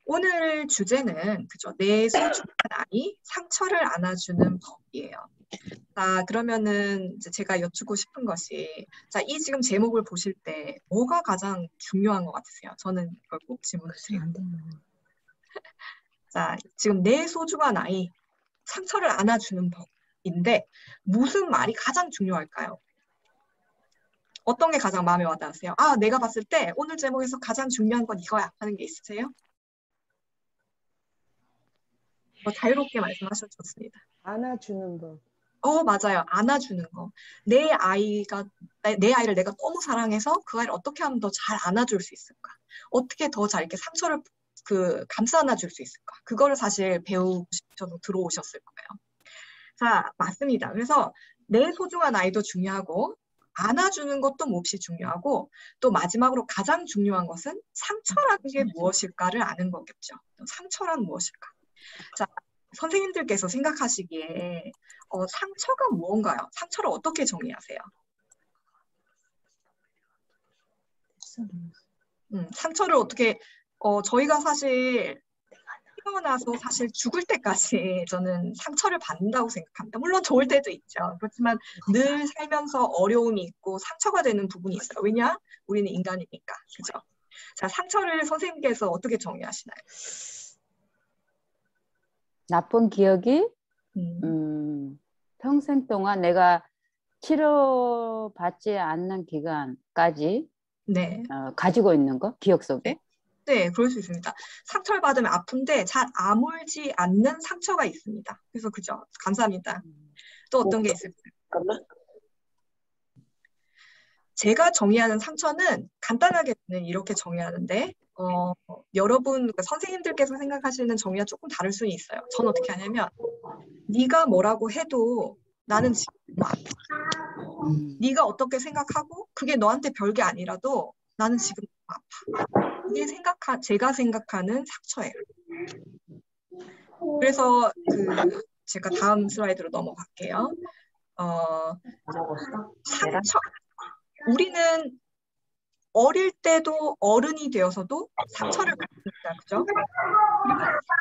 오늘 주제는 그죠? 내 소중한 아이 상처를 안아주는 법이에요. 자, 그러면은 이제 제가 여쭙고 싶은 것이, 자, 이 지금 제목을 보실 때 뭐가 가장 중요한 것 같으세요? 저는 이걸 꼭 질문을 글쎄, 드리고. 안 되는 거야. 자, 지금 내 소중한 아이 상처를 안아주는 법인데 무슨 말이 가장 중요할까요? 어떤 게 가장 마음에 와닿으세요? 아, 내가 봤을 때 오늘 제목에서 가장 중요한 건 이거야 하는 게 있으세요? 뭐 자유롭게 말씀하셔도 좋습니다. 안아주는 법. 맞아요. 안아주는 거. 내 아이를 내가 너무 사랑해서 그 아이를 어떻게 하면 더 잘 안아줄 수 있을까? 어떻게 더 잘 이렇게 상처를 감싸 안아줄 수 있을까? 그거를 사실 배우고 싶어서 들어오셨을 거예요. 자, 맞습니다. 그래서 내 소중한 아이도 중요하고, 안아주는 것도 몹시 중요하고, 또 마지막으로 가장 중요한 것은 상처라는 게 무엇일까를 아는 거겠죠. 상처란 무엇일까? 자, 선생님들께서 생각하시기에 상처가 무언가요? 상처를 어떻게 정의하세요? 상처를 어떻게 저희가 사실 태어나서 사실 죽을 때까지 저는 상처를 받는다고 생각합니다. 물론 좋을 때도 있죠. 그렇지만 늘 살면서 어려움이 있고 상처가 되는 부분이 있어요. 왜냐? 우리는 인간이니까. 그죠? 자, 상처를 선생님께서 어떻게 정의하시나요? 나쁜 기억이 음, 평생 동안 내가 치료받지 않는 기간까지 네. 가지고 있는 거, 기억 네. 속에. 네, 그럴 수 있습니다. 상처를 받으면 아픈데 잘 아물지 않는 상처가 있습니다. 그래서 그죠? 감사합니다. 또 어떤 게 있을까요? 제가 정의하는 상처는 간단하게 저는 이렇게 정의하는데 여러분 그러니까 선생님들께서 생각하시는 정의와 조금 다를 수는 있어요. 저는 어떻게 하냐면 네가 뭐라고 해도 나는 지금 너무 아파. 네가 어떻게 생각하고 그게 너한테 별게 아니라도 나는 지금 너무 아파. 그게 제가 생각하는 상처예요. 그래서 제가 다음 슬라이드로 넘어갈게요. 상처. 우리는 어릴 때도 어른이 되어서도 상처를 받습니다. 그죠? 그리고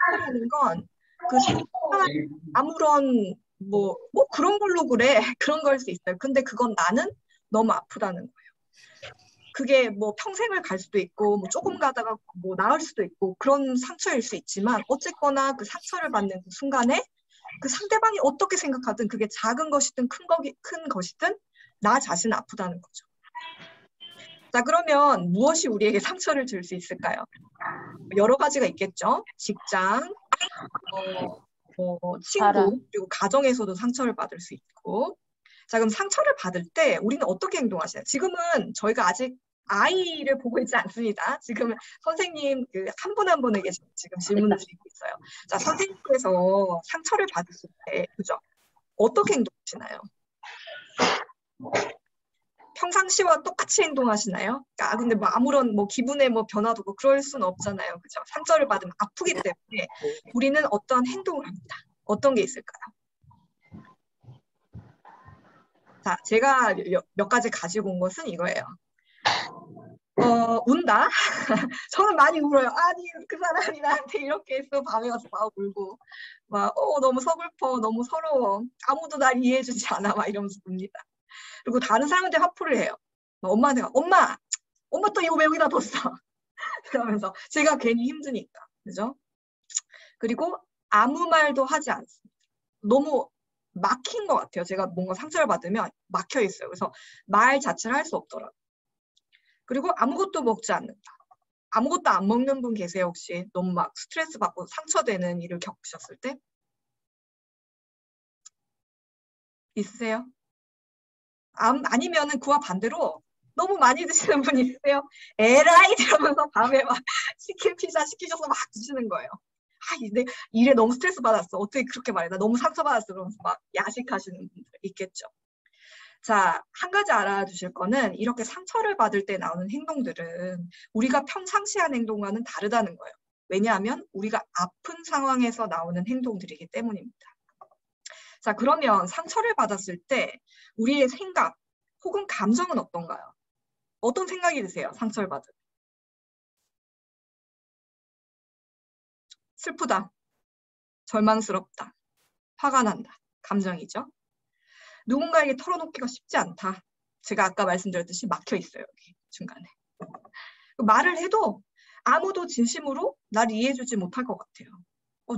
상처라는 건 그 상처가 아무런 그런 걸로 그래. 그런 걸 수 있어요. 근데 그건 나는 너무 아프다는 거예요. 그게 뭐 평생을 갈 수도 있고 뭐 조금 가다가 뭐 나을 수도 있고 그런 상처일 수 있지만 어쨌거나 그 상처를 받는 그 순간에 그 상대방이 어떻게 생각하든 그게 작은 것이든 큰 것이든 나 자신은 아프다는 거죠. 자, 그러면 무엇이 우리에게 상처를 줄 수 있을까요? 여러 가지가 있겠죠. 직장, 친구, 사람. 그리고 가정에서도 상처를 받을 수 있고. 자, 그럼 상처를 받을 때 우리는 어떻게 행동하시나요? 지금은 저희가 아직 아이를 보고 있지 않습니다. 지금 선생님 한 분 한 분에게 지금 질문을 드리고 있어요. 자, 선생님께서 상처를 받으실 때, 그죠? 어떻게 행동하시나요? 평상시와 똑같이 행동하시나요? 근데 뭐 아무런 기분에 변화도 없고 그럴 수는 없잖아요. 그죠? 상처를 받으면 아프기 때문에 우리는 어떤 행동을 합니다. 어떤 게 있을까요? 자, 제가 몇 가지 가지고 온 것은 이거예요. 운다. 저는 많이 울어요. 아니, 그 사람이 나한테 이렇게 했어. 밤에 와서 막 울고. 너무 서글퍼. 너무 서러워. 아무도 날 이해해주지 않아. 막 이러면서 웁니다. 그리고 다른 사람한테 화풀이를 해요. 엄마한테, 엄마 또 이거 왜 여기다 뒀어? 그러면서 제가 괜히 힘드니까. 그죠? 그리고 아무 말도 하지 않습니다. 너무 막힌 것 같아요. 제가 뭔가 상처를 받으면 막혀 있어요. 그래서 말 자체를 할 수 없더라고요. 그리고 아무것도 먹지 않는다. 아무것도 안 먹는 분 계세요, 혹시? 너무 막 스트레스 받고 상처되는 일을 겪으셨을 때? 있으세요? 아니면은 그와 반대로 너무 많이 드시는 분 있으세요? 에라이 이러면서 밤에 막 치킨 피자 시키셔서 막 드시는 거예요. 근데 일에 너무 스트레스 받았어. 어떻게 그렇게 말해? 나 너무 상처받았어. 그러면서 막 야식하시는 분들 있겠죠. 자, 한 가지 알아두실 거는 이렇게 상처를 받을 때 나오는 행동들은 우리가 평상시 하는 행동과는 다르다는 거예요. 왜냐하면 우리가 아픈 상황에서 나오는 행동들이기 때문입니다. 자, 그러면 상처를 받았을 때 우리의 생각 혹은 감정은 어떤가요? 어떤 생각이 드세요? 상처를 받을 때. 슬프다, 절망스럽다, 화가 난다. 감정이죠. 누군가에게 털어놓기가 쉽지 않다. 제가 아까 말씀드렸듯이 막혀 있어요. 여기 중간에. 말을 해도 아무도 진심으로 날 이해해주지 못할 것 같아요.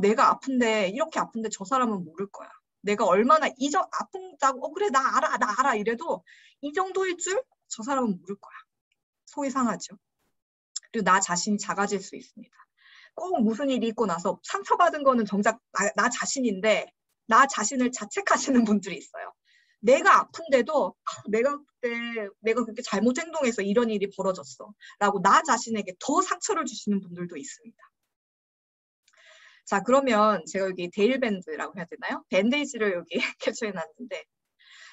내가 아픈데 이렇게 아픈데 저 사람은 모를 거야. 내가 얼마나 아픈다고 그래 나 알아 이래도 이 정도일 줄 저 사람은 모를 거야. 속이 상하죠. 그리고 나 자신이 작아질 수 있습니다. 꼭 무슨 일이 있고 나서 상처받은 거는 정작 나 자신인데 나 자신을 자책하시는 분들이 있어요. 내가 아픈데도 내가 그때 내가 그렇게 잘못 행동해서 이런 일이 벌어졌어 라고 나 자신에게 더 상처를 주시는 분들도 있습니다. 자, 그러면 제가 여기 데일밴드라고 해야 되나요? 밴데이지를 여기 캡처해 놨는데,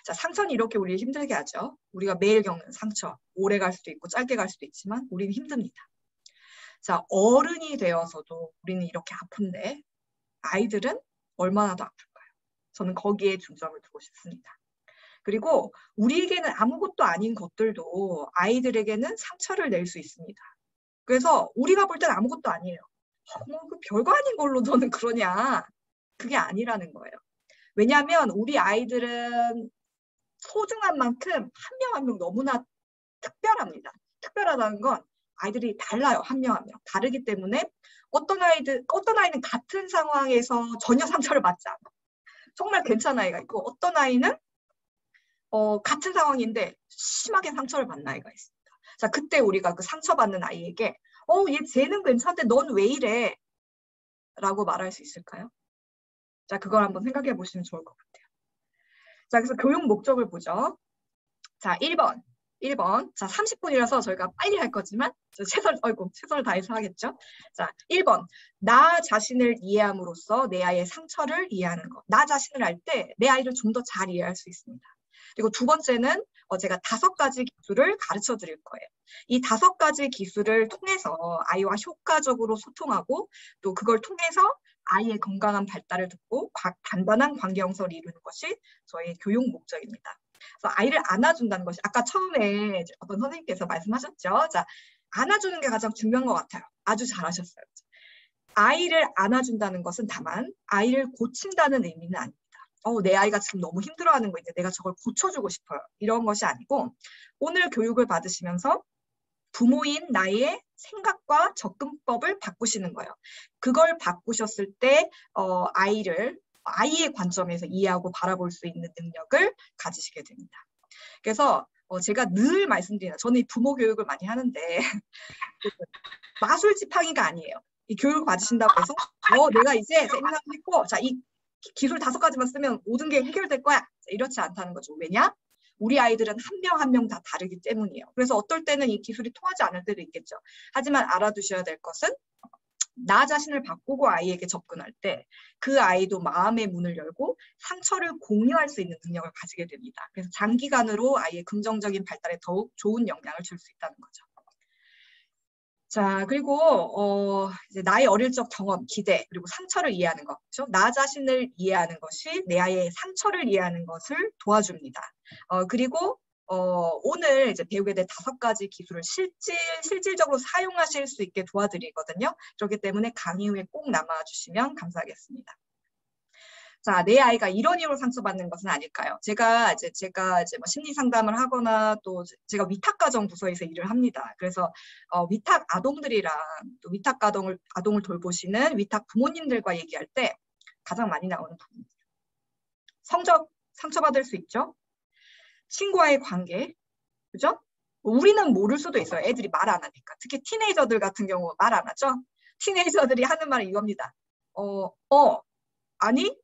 자, 상처는 이렇게 우리를 힘들게 하죠. 우리가 매일 겪는 상처, 오래 갈 수도 있고 짧게 갈 수도 있지만 우리는 힘듭니다. 자, 어른이 되어서도 우리는 이렇게 아픈데 아이들은 얼마나 더 아플까요? 저는 거기에 중점을 두고 싶습니다. 그리고 우리에게는 아무것도 아닌 것들도 아이들에게는 상처를 낼 수 있습니다. 그래서 우리가 볼 때는 아무것도 아니에요. 그 별거 아닌 걸로 너는 그러냐. 그게 아니라는 거예요. 왜냐하면 우리 아이들은 소중한 만큼 한 명 한 명 너무나 특별합니다. 특별하다는 건 아이들이 달라요. 한 명 한 명. 다르기 때문에 어떤 아이는 같은 상황에서 전혀 상처를 받지 않아. 정말 괜찮은 아이가 있고 어떤 아이는 같은 상황인데 심하게 상처를 받는 아이가 있습니다. 자, 그때 우리가 그 상처받는 아이에게 쟤는 괜찮은데 넌 왜 이래? 라고 말할 수 있을까요? 자, 그걸 한번 생각해 보시면 좋을 것 같아요. 자, 그래서 교육 목적을 보죠. 자, 1번. 자, 30분이라서 저희가 빨리 할 거지만 최선을 다해서 하겠죠. 자, 1번. 나 자신을 이해함으로써 내 아이의 상처를 이해하는 것. 나 자신을 알 때 내 아이를 좀 더 잘 이해할 수 있습니다. 그리고 두 번째는 제가 5가지 기술을 가르쳐 드릴 거예요. 이 5가지 기술을 통해서 아이와 효과적으로 소통하고 또 그걸 통해서 아이의 건강한 발달을 돕고 단단한 관계 형성을 이루는 것이 저의 교육 목적입니다. 그래서 아이를 안아준다는 것이 아까 처음에 어떤 선생님께서 말씀하셨죠. 자, 안아주는 게 가장 중요한 것 같아요. 아주 잘하셨어요. 아이를 안아준다는 것은 다만 아이를 고친다는 의미는 아닙니다. 내 아이가 지금 너무 힘들어하는 거 있는데 내가 저걸 고쳐주고 싶어요. 이런 것이 아니고 오늘 교육을 받으시면서 부모인 나의 생각과 접근법을 바꾸시는 거예요. 그걸 바꾸셨을 때 아이의 관점에서 이해하고 바라볼 수 있는 능력을 가지시게 됩니다. 그래서 제가 늘 말씀드리는 저는 부모 교육을 많이 하는데 마술 지팡이가 아니에요. 이 교육을 받으신다고 해서 내가 이제 세미나를 했고 자, 이 기술 5가지만 쓰면 모든 게 해결될 거야. 이렇지 않다는 거죠. 왜냐? 우리 아이들은 한 명 한 명 다 다르기 때문이에요. 그래서 어떨 때는 이 기술이 통하지 않을 때도 있겠죠. 하지만 알아두셔야 될 것은 나 자신을 바꾸고 아이에게 접근할 때 그 아이도 마음의 문을 열고 상처를 공유할 수 있는 능력을 가지게 됩니다. 그래서 장기간으로 아이의 긍정적인 발달에 더욱 좋은 영향을 줄 수 있다는 거죠. 자, 그리고 이제 나의 어릴 적 경험, 기대, 그리고 상처를 이해하는 것, 그렇죠? 나 자신을 이해하는 것이 내 아이의 상처를 이해하는 것을 도와줍니다. 그리고 오늘 이제 배우게 될 5가지 기술을 실질적으로 사용하실 수 있게 도와드리거든요. 그렇기 때문에 강의 후에 꼭 남아주시면 감사하겠습니다. 자, 내 아이가 이런 이유로 상처받는 것은 아닐까요? 제가 이제 뭐 심리 상담을 하거나 또 제가 위탁가정 부서에서 일을 합니다. 그래서 위탁 아동들이랑 또 위탁 아동을 돌보시는 위탁 부모님들과 얘기할 때 가장 많이 나오는 부분이에요. 성적 상처받을 수 있죠. 친구와의 관계, 그죠? 우리는 모를 수도 있어요. 애들이 말 안 하니까. 특히 티네이저들 같은 경우 말 안 하죠. 티네이저들이 하는 말은 이겁니다. 아니?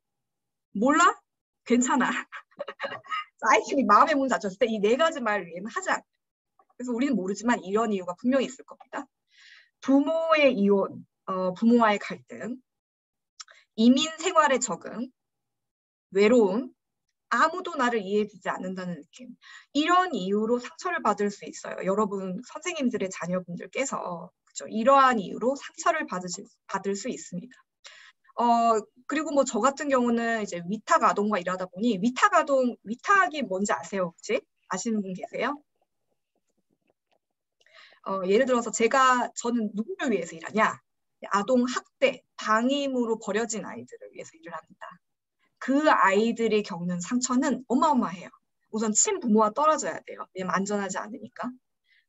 몰라? 괜찮아. 아이들이 마음의 문 닫혔을 때 이 4가지 말 외에는 하지 않아요. 그래서 우리는 모르지만 이런 이유가 분명히 있을 겁니다. 부모의 이혼, 부모와의 갈등, 이민 생활에 적응, 외로움, 아무도 나를 이해해주지 않는다는 느낌. 이런 이유로 상처를 받을 수 있어요. 여러분 선생님들의 자녀분들께서 그렇죠? 이러한 이유로 상처를 받을 수 있습니다. 그리고 뭐 저 같은 경우는 이제 위탁 아동과 일하다 보니 위탁이 뭔지 아세요? 혹시 아시는 분 계세요? 예를 들어서 저는 누구를 위해서 일하냐? 아동 학대, 방임으로 버려진 아이들을 위해서 일을 합니다. 그 아이들이 겪는 상처는 어마어마해요. 우선 친부모와 떨어져야 돼요. 왜냐면 안전하지 않으니까.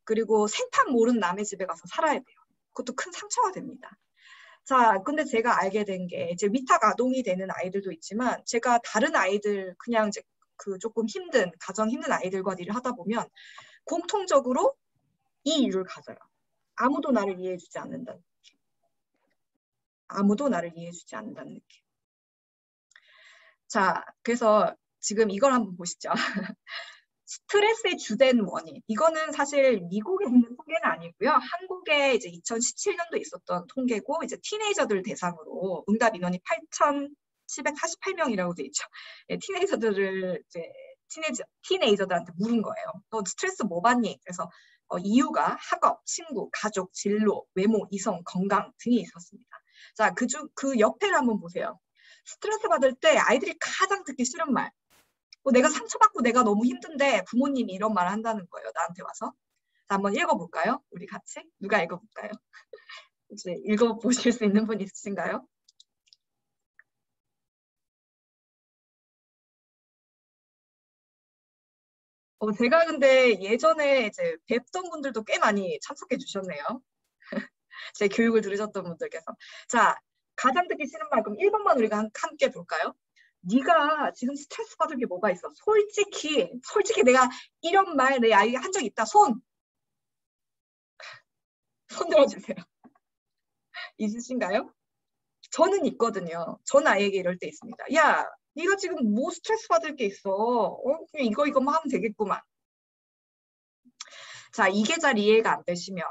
그리고 생판 모르는 남의 집에 가서 살아야 돼요. 그것도 큰 상처가 됩니다. 자, 근데 제가 알게 된 게 이제 위탁 아동이 되는 아이들도 있지만 제가 다른 아이들 그냥 이제 그 조금 힘든 가정 힘든 아이들과 일을 하다 보면 공통적으로 이 이유를 가져요. 아무도 나를 이해해주지 않는다는 느낌. 아무도 나를 이해해주지 않는다는 느낌. 자, 그래서 지금 이걸 한번 보시죠. 스트레스의 주된 원인. 이거는 사실 미국에 있는 통계는 아니고요. 한국에 이제 2017년도에 있었던 통계고, 이제 티네이저들 대상으로 응답 인원이 8,748명이라고 돼 있죠. 예, 티네이저들을 이제 티네이저들한테 물은 거예요. 너 스트레스 뭐 받니? 그래서 이유가 학업, 친구, 가족, 진로, 외모, 이성, 건강 등이 있었습니다. 자, 그 옆에를 한번 보세요. 스트레스 받을 때 아이들이 가장 듣기 싫은 말. 내가 상처받고 내가 너무 힘든데 부모님이 이런 말을 한다는 거예요. 나한테 와서. 자, 한번 읽어볼까요? 우리 같이. 누가 읽어볼까요? 혹시 읽어보실 수 있는 분 있으신가요? 제가 근데 예전에 이제 뵙던 분들도 꽤 많이 참석해 주셨네요. 제 교육을 들으셨던 분들께서. 자, 가장 듣기 싫은 말 그럼 1번만 우리가 함께 볼까요? 네가 지금 스트레스 받을 게 뭐가 있어? 솔직히 내가 이런 말 내 아이에게 한 적 있다. 손 들어주세요. 있으신가요? 저는 있거든요. 전 아이에게 이럴 때 있습니다. 야, 네가 지금 뭐 스트레스 받을 게 있어? 그냥 이거만 하면 되겠구만. 자, 이게 잘 이해가 안 되시면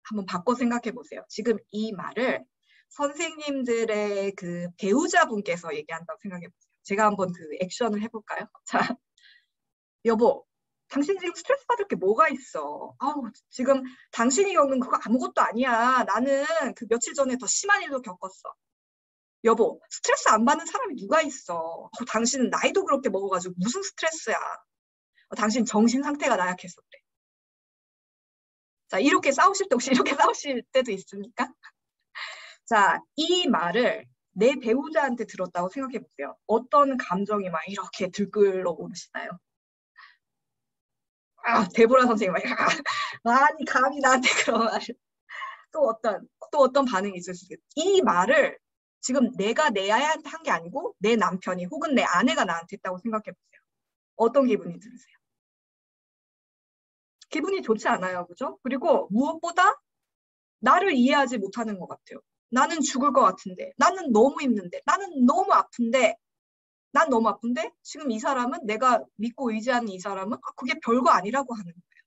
한번 바꿔 생각해 보세요. 지금 이 말을 선생님들의 그 배우자분께서 얘기한다고 생각해 보세요. 제가 한번 그 액션을 해볼까요? 자, 여보, 당신 지금 스트레스 받을 게 뭐가 있어? 아우, 지금 당신이 겪는 그거 아무것도 아니야. 나는 그 며칠 전에 더 심한 일도 겪었어. 여보, 스트레스 안 받는 사람이 누가 있어? 당신은 나이도 그렇게 먹어가지고 무슨 스트레스야? 당신 정신 상태가 나약해서 그래. 자, 이렇게 싸우실 때 혹시 이렇게 싸우실 때도 있습니까? 자, 이 말을 내 배우자한테 들었다고 생각해 보세요. 어떤 감정이 막 이렇게 들끓어 오르시나요? 아, 데보라 선생님, 아니 감히 나한테 그런 말을. 또 어떤 반응이 있을 수 있겠어요. 이 말을 지금 내가 내 아이한테 한 게 아니고 내 남편이 혹은 내 아내가 나한테 했다고 생각해 보세요. 어떤 기분이 들으세요? 기분이 좋지 않아요. 그죠? 그리고 무엇보다 나를 이해하지 못하는 것 같아요. 나는 죽을 것 같은데, 나는 너무 힘든데, 난 너무 아픈데 지금 이 사람은 내가 믿고 의지하는 이 사람은 그게 별거 아니라고 하는 거예요.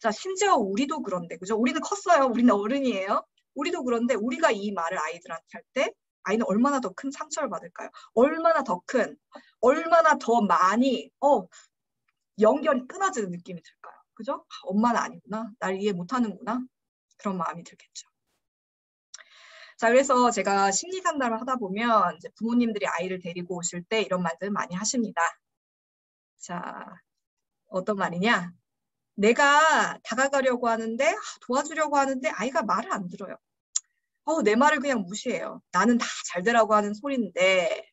자, 심지어 우리도 그런데, 그죠? 우리는 컸어요. 우리는 어른이에요. 우리도 그런데 우리가 이 말을 아이들한테 할 때 아이는 얼마나 더 큰 상처를 받을까요? 얼마나 더 많이 연결이 끊어지는 느낌이 들까요? 그죠? 엄마는 아니구나. 날 이해 못하는구나. 그런 마음이 들겠죠. 자, 그래서 제가 심리 상담을 하다 보면 이제 부모님들이 아이를 데리고 오실 때 이런 말들 많이 하십니다. 자, 어떤 말이냐? 내가 다가가려고 하는데 도와주려고 하는데 아이가 말을 안 들어요. 내 말을 그냥 무시해요. 나는 다 잘 되라고 하는 소리인데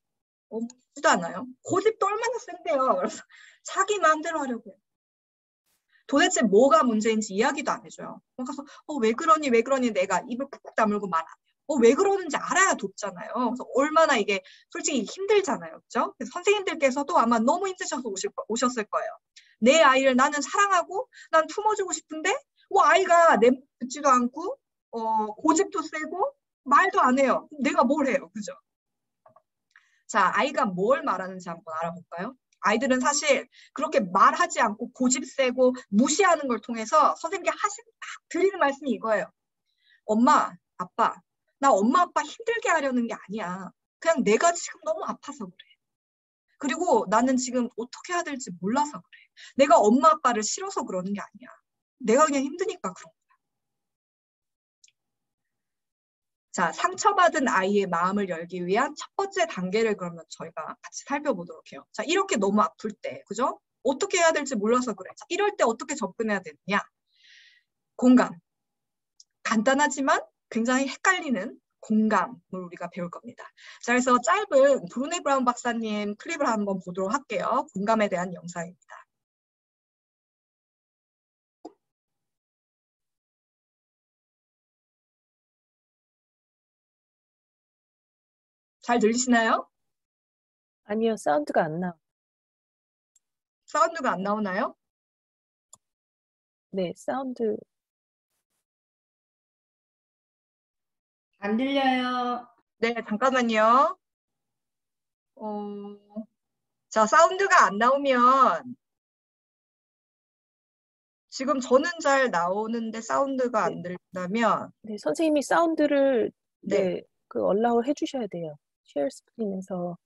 묻지도 않아요. 고집도 얼마나 센데요. 그래서 자기 마음대로 하려고 해요. 도대체 뭐가 문제인지 이야기도 안 해줘요. 그래서 왜 그러니 내가 입을 꾹꾹 다물고 말 안 해요. 왜 그러는지 알아야 돕잖아요. 그래서 얼마나 이게 솔직히 힘들잖아요. 그죠? 그래서 선생님들께서도 아마 너무 힘드셔서 오셨을 거예요. 내 아이를 나는 사랑하고 난 품어주고 싶은데 아이가 내 말 듣지도 않고 고집도 세고 말도 안 해요. 내가 뭘 해요. 그죠? 자, 아이가 뭘 말하는지 한번 알아볼까요? 아이들은 사실 그렇게 말하지 않고 고집 세고 무시하는 걸 통해서 선생님께 드리는 말씀이 이거예요. 엄마, 아빠, 나 엄마, 아빠 힘들게 하려는 게 아니야. 그냥 내가 지금 너무 아파서 그래. 그리고 나는 지금 어떻게 해야 될지 몰라서 그래. 내가 엄마, 아빠를 싫어서 그러는 게 아니야. 내가 그냥 힘드니까 그런 거야. 자, 상처받은 아이의 마음을 열기 위한 첫 번째 단계를 그러면 저희가 같이 살펴보도록 해요. 자, 이렇게 너무 아플 때, 그죠? 어떻게 해야 될지 몰라서 그래. 자, 이럴 때 어떻게 접근해야 되느냐? 공감. 간단하지만 굉장히 헷갈리는 공감을 우리가 배울 겁니다. 자, 그래서 짧은 브루네 브라운 박사님 클립을 한번 보도록 할게요. 공감에 대한 영상입니다. 잘 들리시나요? 아니요, 사운드가 안 나와. 사운드가 안 나오나요? 네, 사운드. 안 들려요. 네, 잠깐만요. 자, 사운드가 안 나오면 지금 저는 잘 나오는데 사운드가 안 들린다면 네, 선생님이 사운드를 네. 그 얼라우 해주셔야 돼요. 쉐어 스크린에서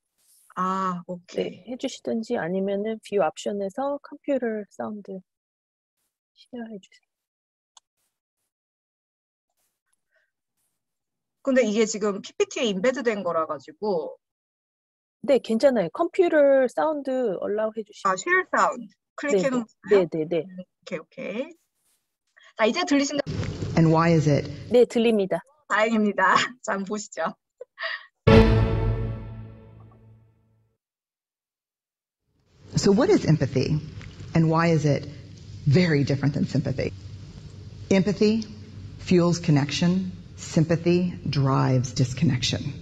아, 오케이. 해주시든지 아니면은 뷰 옵션에서 컴퓨터 사운드 쉐어 해주세요. 근데 이게 지금 PPT에 인베드 된 거라 가지고 네, 괜찮아요. 컴퓨터 사운드 얼라우 해주시면. 아, 쉐어 사운드 클릭해 놓으세요. 네. 오케이. 자, 이제 들리신다. And why is it? 네, 들립니다. 다행입니다. 자, 한번 보시죠. So what is empathy? And why is it very different than sympathy? Empathy fuels connection. Sympathy drives disconnection.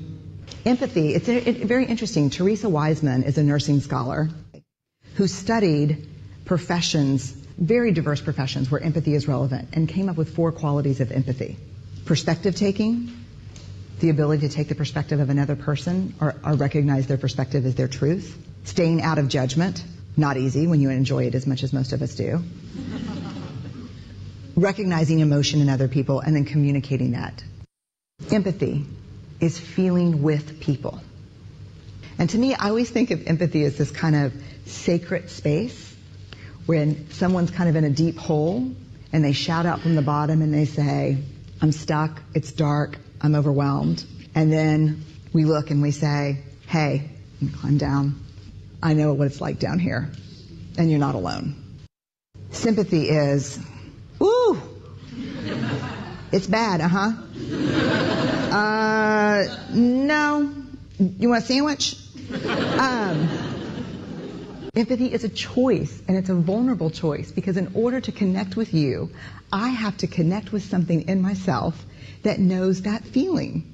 Empathy, it's very interesting. Teresa Wiseman is a nursing scholar who studied professions, very diverse professions where empathy is relevant, and came up with 4 qualities of empathy. Perspective taking, the ability to take the perspective of another person or recognize their perspective as their truth. Staying out of judgment, not easy when you enjoy it as much as most of us do. Recognizing emotion in other people and then communicating that. Empathy is feeling with people. And to me, I always think of empathy as this kind of sacred space when someone's kind of in a deep hole and they shout out from the bottom and they say, I'm stuck, it's dark, I'm overwhelmed. And then we look and we say, hey, climb down. I know what it's like down here, and you're not alone. Sympathy is, ooh, it's bad, no, you want a sandwich? Empathy is a choice, and it's a vulnerable choice, because in order to connect with you, I have to connect with something in myself that knows that feeling.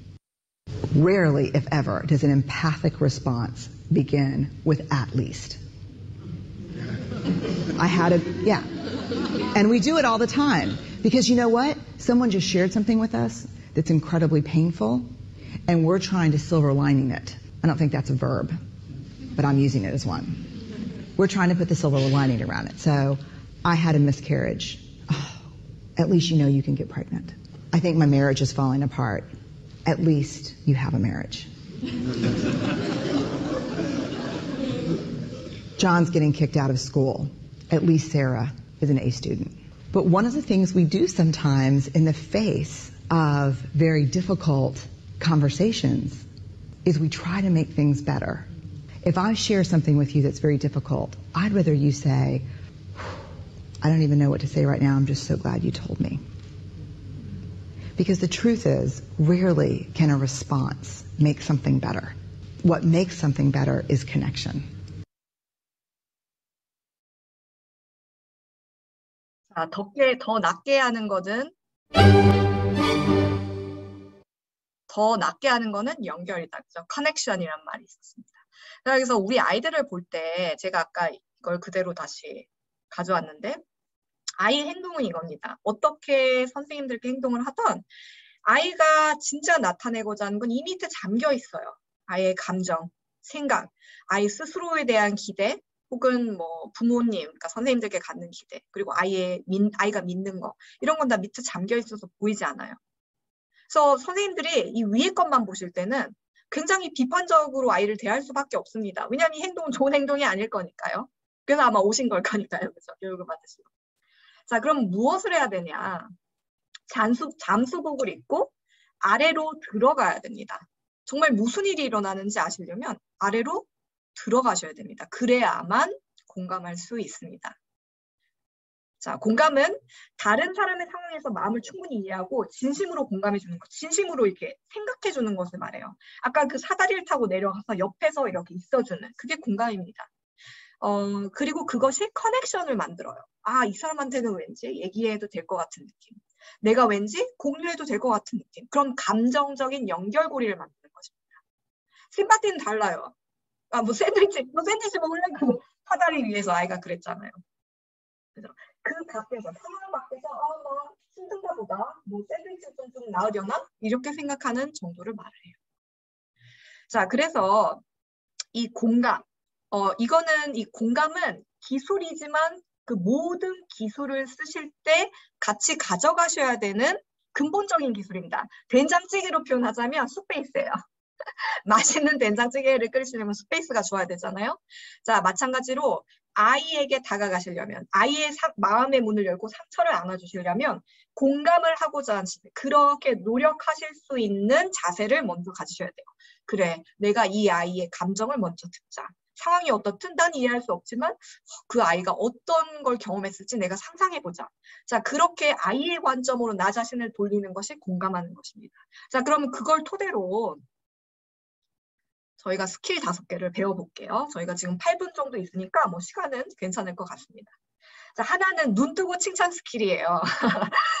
Rarely, if ever, does an empathic response begin with at least. Yeah. And we do it all the time. Because you know what? Someone just shared something with us that's incredibly painful, and we're trying to silver lining it. I don't think that's a verb, but I'm using it as one. We're trying to put the silver lining around it. So, I had a miscarriage. Oh, at least you know you can get pregnant. I think my marriage is falling apart. At least you have a marriage. John's getting kicked out of school. At least Sarah is an A student. But one of the things we do sometimes in the face of very difficult conversations is we try to make things better. If I share something with you that's very difficult, I'd rather you say, I don't even know what to say right now, I'm just so glad you told me. Because the truth is, rarely can a response make something better. What makes something better is connection. 자, 더 낮게 하는 거는 연결이다. 그죠? 커넥션이란 말이 있었습니다. 그래서 우리 아이들을 볼 때 제가 아까 이걸 그대로 다시 가져왔는데 아이의 행동은 이겁니다. 어떻게 선생님들께 행동을 하던 아이가 진짜 나타내고자 하는 건 이 밑에 잠겨 있어요. 아이의 감정, 생각, 아이 스스로에 대한 기대, 혹은 뭐 부모님, 그러니까 선생님들께 갖는 기대, 그리고 아이가 믿는 거, 이런 건 다 밑에 잠겨 있어서 보이지 않아요. 그래서 선생님들이 이 위에 것만 보실 때는 굉장히 비판적으로 아이를 대할 수밖에 없습니다. 왜냐하면 이 행동은 좋은 행동이 아닐 거니까요. 그래서 아마 오신 걸 거니까요. 그렇죠? 교육을 받으시고. 자, 그럼 무엇을 해야 되냐? 잠수복을 입고 아래로 들어가야 됩니다. 정말 무슨 일이 일어나는지 아시려면 아래로 들어가셔야 됩니다. 그래야만 공감할 수 있습니다. 자, 공감은 다른 사람의 상황에서 마음을 충분히 이해하고 진심으로 공감해 주는 것, 진심으로 이렇게 생각해 주는 것을 말해요. 아까 그 사다리를 타고 내려가서 옆에서 이렇게 있어주는, 그게 공감입니다. 그리고 그것이 커넥션을 만들어요. 아, 이 사람한테는 왠지 얘기해도 될 것 같은 느낌. 내가 왠지 공유해도 될 것 같은 느낌. 그런 감정적인 연결고리를 만드는 것입니다. 심파티는 달라요. 아, 뭐 샌드위치 먹을래? 그 사다리 위에서 아이가 그랬잖아요. 그래서 그 밖에서, 상황 밖에서, 뭐 힘든가 보다, 뭐 샌드위치 좀 나으려나? 이렇게 생각하는 정도를 말해요. 자, 그래서 이 공감, 이거는, 이 공감은 기술이지만 그 모든 기술을 쓰실 때 같이 가져가셔야 되는 근본적인 기술입니다. 된장찌개로 표현하자면 스페이스예요. 맛있는 된장찌개를 끓이시려면 스페이스가 좋아야 되잖아요. 자, 마찬가지로 아이에게 다가가시려면, 아이의 마음의 문을 열고 상처를 안아주시려면 공감을 하고자 하시는, 그렇게 노력하실 수 있는 자세를 먼저 가지셔야 돼요. 그래, 내가 이 아이의 감정을 먼저 듣자. 상황이 어떻든 난 이해할 수 없지만 그 아이가 어떤 걸 경험했을지 내가 상상해보자. 자, 그렇게 아이의 관점으로 나 자신을 돌리는 것이 공감하는 것입니다. 자, 그러면 그걸 토대로 저희가 스킬 5개를 배워볼게요. 저희가 지금 8분 정도 있으니까 뭐 시간은 괜찮을 것 같습니다. 자, 하나는 눈 뜨고 칭찬 스킬이에요.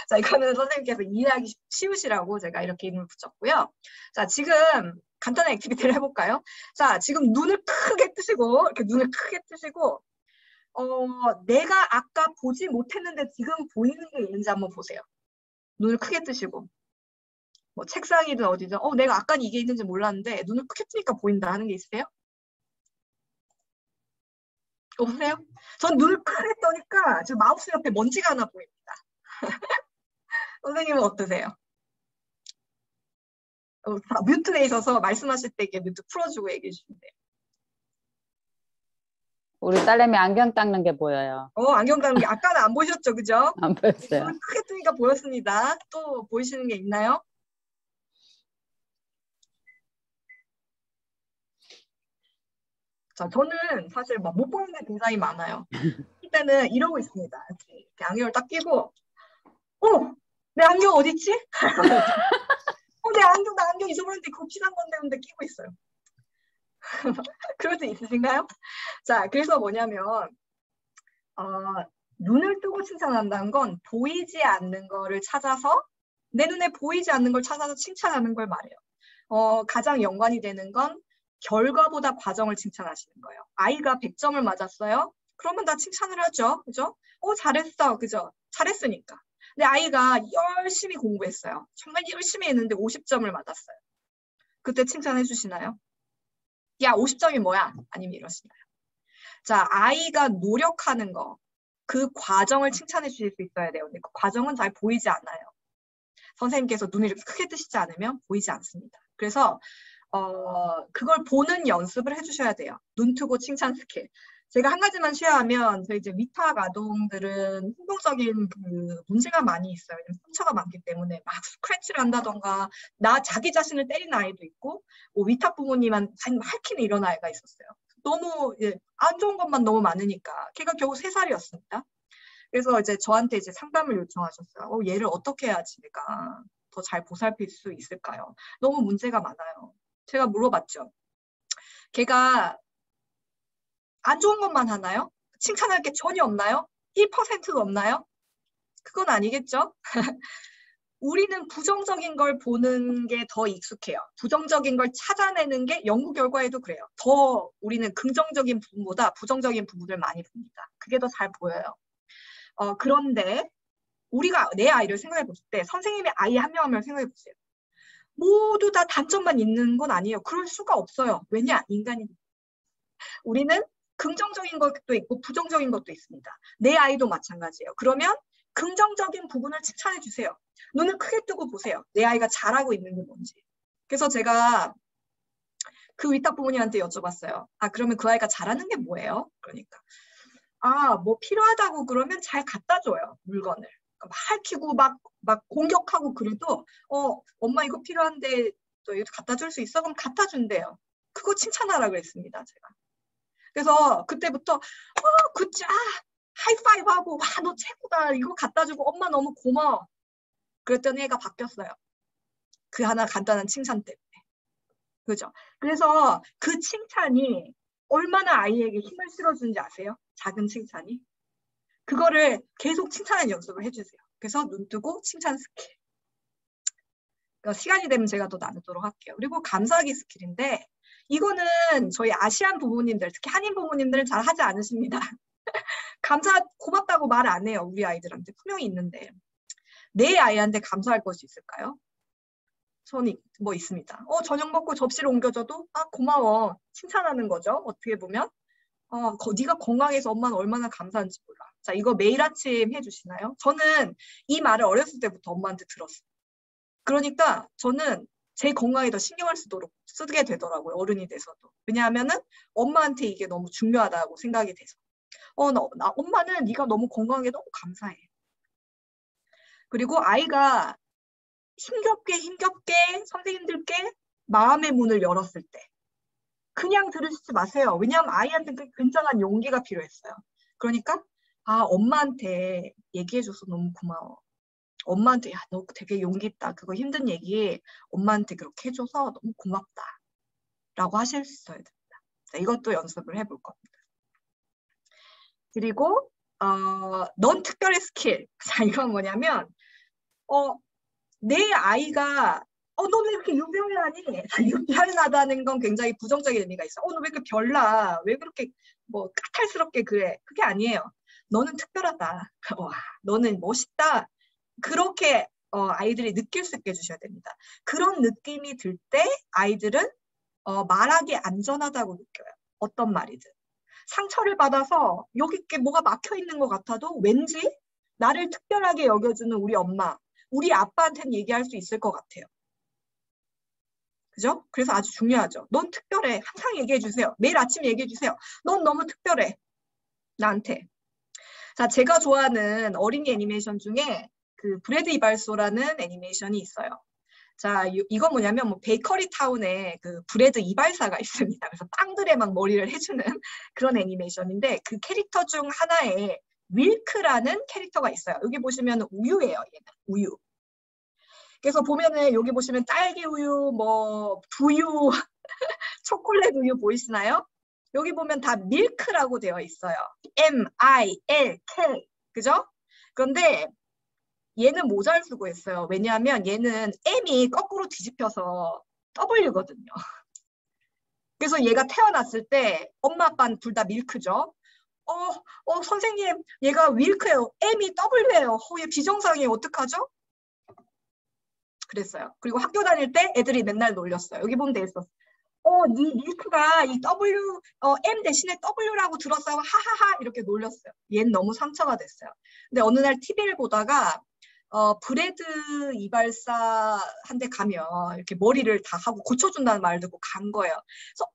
자, 이거는 선생님께서 이해하기 쉬우시라고 제가 이렇게 이름을 붙였고요. 자, 지금 간단한 액티비티를 해볼까요? 자, 지금 눈을 크게 뜨시고, 이렇게 눈을 크게 뜨시고, 내가 아까 보지 못했는데 지금 보이는 게 있는지 한번 보세요. 눈을 크게 뜨시고. 뭐 책상이든 어디든, 내가 아까 이게 있는지 몰랐는데 눈을 크게 뜨니까 보인다 하는 게 있으세요? 없으세요? 전 눈을 크게 떠니까 지금 마우스 옆에 먼지가 하나 보입니다. 선생님은 어떠세요? 뮤트에 있어서 말씀하실 때 이렇게 뮤트 풀어주고 얘기해 주시면 돼요. 우리 딸내미 안경 닦는 게 보여요. 안경 닦는 게 아까는 안 보이셨죠, 그죠? 안 보였어요. 눈을 크게 뜨니까 보였습니다. 또 보이시는 게 있나요? 자, 저는 사실 막 못 보는 게 굉장히 많아요. 이때는 이러고 있습니다. 이렇게 안경을 딱 끼고, 내 안경 어딨지? 나 안경 잊어버렸는데 그거 비싼 건데 근데 끼고 있어요. 그럴 때 있으신가요? 자, 그래서 뭐냐면 눈을 뜨고 칭찬한다는 건 보이지 않는 거를 찾아서, 내 눈에 보이지 않는 걸 찾아서 칭찬하는 걸 말해요. 가장 연관이 되는 건 결과보다 과정을 칭찬하시는 거예요. 아이가 100점을 맞았어요. 그러면 다 칭찬을 하죠. 그죠? 잘했어. 그죠? 잘했으니까. 근데 아이가 열심히 공부했어요. 정말 열심히 했는데 50점을 맞았어요. 그때 칭찬해 주시나요? 야, 50점이 뭐야? 아니면 이러시나요? 자, 아이가 노력하는 거, 그 과정을 칭찬해 주실 수 있어야 돼요. 근데 그 과정은 잘 보이지 않아요. 선생님께서 눈을 이렇게 크게 뜨시지 않으면 보이지 않습니다. 그래서 그걸 보는 연습을 해주셔야 돼요. 눈 트고 칭찬 스킬. 제가 한 가지만 쉐어하면, 저희 이제 위탁 아동들은 행동적인 그 문제가 많이 있어요. 상처가 많기 때문에 막 스크래치를 한다던가, 자기 자신을 때리는 아이도 있고, 위탁 부모님한테 핥히는 이런 아이가 있었어요. 너무 안 좋은 것만 너무 많으니까. 걔가 겨우 3살이었습니다. 그래서 이제 저한테 이제 상담을 요청하셨어요. 얘를 어떻게 해야지 내가 더 잘 보살필 수 있을까요? 너무 문제가 많아요. 제가 물어봤죠. 걔가 안 좋은 것만 하나요? 칭찬할 게 전혀 없나요? 1%도 없나요? 그건 아니겠죠? 우리는 부정적인 걸 보는 게 더 익숙해요. 부정적인 걸 찾아내는 게 연구 결과에도 그래요. 더 우리는 긍정적인 부분보다 부정적인 부분을 많이 봅니다. 그게 더 잘 보여요. 그런데 우리가 내 아이를 생각해 볼 때, 선생님의 아이 한 명 한 명 생각해 보세요. 모두 다 단점만 있는 건 아니에요. 그럴 수가 없어요. 왜냐? 인간이니까. 우리는 긍정적인 것도 있고 부정적인 것도 있습니다. 내 아이도 마찬가지예요. 그러면 긍정적인 부분을 칭찬해 주세요. 눈을 크게 뜨고 보세요. 내 아이가 잘하고 있는 게 뭔지. 그래서 제가 그 위탁 부모님한테 여쭤봤어요. 그러면 그 아이가 잘하는 게 뭐예요? 그러니까 뭐 필요하다고 그러면 잘 갖다 줘요. 물건을. 막 핥히고 막 공격하고 그래도 엄마 이거 필요한데 또 이거 갖다 줄 수 있어? 그럼 갖다 준대요. 그거 칭찬하라 그랬습니다. 제가. 그래서 그때부터 굿자 하이파이브 하고 와, 너 최고다. 이거 갖다 주고 엄마 너무 고마워. 그랬더니 애가 바뀌었어요. 그 하나 간단한 칭찬 때문에. 그죠? 그래서 그 칭찬이 얼마나 아이에게 힘을 실어주는지 아세요? 작은 칭찬이. 그거를 계속 칭찬하는 연습을 해주세요. 그래서 눈 뜨고 칭찬 스킬. 그러니까 시간이 되면 제가 또 나누도록 할게요. 그리고 감사하기 스킬인데 이거는 저희 아시안 부모님들, 특히 한인 부모님들은 잘 하지 않으십니다. 고맙다고 말 안 해요. 우리 아이들한테 분명히 있는데. 내 아이한테 감사할 것이 있을까요? 저는 뭐 있습니다. 저녁 먹고 접시를 옮겨줘도 고마워. 칭찬하는 거죠. 어떻게 보면. 네가 건강해서 엄마는 얼마나 감사한지 몰라. 자, 이거 매일 아침 해주시나요? 저는 이 말을 어렸을 때부터 엄마한테 들었어요. 그러니까 저는 제 건강에 더 신경을 쓰게 되더라고요. 어른이 돼서도. 왜냐하면은 엄마한테 이게 너무 중요하다고 생각이 돼서. 엄마는 네가 너무 건강하게 너무 감사해. 그리고 아이가 힘겹게 선생님들께 마음의 문을 열었을 때 그냥 들으시지 마세요. 왜냐하면 아이한테는 굉장한 용기가 필요했어요. 그러니까 엄마한테 얘기해줘서 너무 고마워. 엄마한테 너 되게 용기 있다. 그거 힘든 얘기 엄마한테 그렇게 해줘서 너무 고맙다. 라고 하실 수 있어야 됩니다. 자, 이것도 연습을 해볼 겁니다. 그리고 넌 특별의 스킬. 자, 이건 뭐냐면 내 아이가 너 왜 이렇게 유별나니? 유별나다는 건 굉장히 부정적인 의미가 있어. 너 왜 이렇게 별나? 왜 그렇게 뭐 까탈스럽게 그래? 그게 아니에요. 너는 특별하다. 와, 너는 멋있다. 그렇게 아이들이 느낄 수 있게 해주셔야 됩니다. 그런 느낌이 들 때 아이들은 말하기 안전하다고 느껴요. 어떤 말이든. 상처를 받아서 여기 이렇게 뭐가 막혀 있는 것 같아도 왠지 나를 특별하게 여겨주는 우리 엄마, 우리 아빠한테는 얘기할 수 있을 것 같아요. 그죠? 그래서 아주 중요하죠. 넌 특별해. 항상 얘기해 주세요. 매일 아침 얘기해 주세요. 넌 너무 특별해. 나한테. 자, 제가 좋아하는 어린이 애니메이션 중에 그 브래드 이발소라는 애니메이션이 있어요. 자, 이건 뭐냐면 뭐 베이커리 타운에 그 브래드 이발사가 있습니다. 그래서 빵들에 막 머리를 해주는 그런 애니메이션인데 그 캐릭터 중 하나에 윌크라는 캐릭터가 있어요. 여기 보시면 우유예요. 얘는 우유. 그래서 보면은 여기 보시면 딸기 우유, 뭐 두유, 초콜릿 우유 보이시나요? 여기 보면 다 밀크라고 되어 있어요. M-I-L-K. 그죠? 그런데 얘는 모자를 쓰고 있어요. 왜냐하면 얘는 M이 거꾸로 뒤집혀서 W거든요. 그래서 얘가 태어났을 때 엄마 아빠는 둘 다 밀크죠. 선생님 얘가 밀크예요. M이 W예요. 얘 비정상이에요. 어떡하죠? 그랬어요. 그리고 학교 다닐 때 애들이 맨날 놀렸어요. 여기 보면 돼 있었어. 네 밀크가 이 M 대신에 W라고 들었어요. 하하하 이렇게 놀렸어요. 얘는 너무 상처가 됐어요. 근데 어느 날 TV를 보다가 브래드 이발사한테 가면 이렇게 머리를 다 하고 고쳐준다는 말을 듣고 간 거예요. 그래서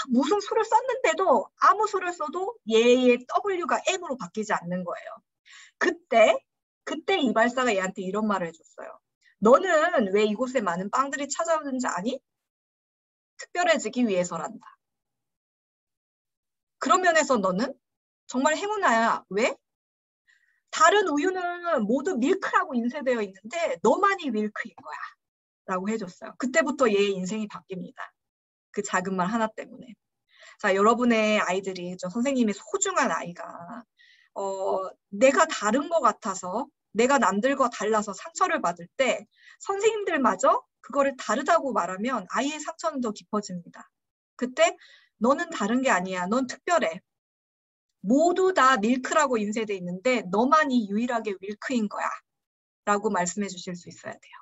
무슨 수를 썼는데도 아무 수를 써도 얘의 W가 M으로 바뀌지 않는 거예요. 그때 이발사가 얘한테 이런 말을 해줬어요. 너는 왜 이곳에 많은 빵들이 찾아오는지 아니? 특별해지기 위해서란다. 그런 면에서 너는 정말 행운아야. 왜? 다른 우유는 모두 밀크라고 인쇄되어 있는데 너만이 밀크인 거야. 라고 해줬어요. 그때부터 얘의 인생이 바뀝니다. 그 작은 말 하나 때문에. 자, 여러분의 아이들이 선생님의 소중한 아이가 내가 다른 것 같아서 내가 남들과 달라서 상처를 받을 때 선생님들마저 그거를 다르다고 말하면 아이의 상처는 더 깊어집니다. 그때 너는 다른 게 아니야. 넌 특별해. 모두 다 밀크라고 인쇄돼 있는데 너만이 유일하게 밀크인 거야. 라고 말씀해 주실 수 있어야 돼요.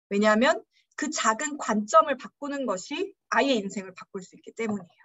왜냐하면 그 작은 관점을 바꾸는 것이 아이의 인생을 바꿀 수 있기 때문이에요.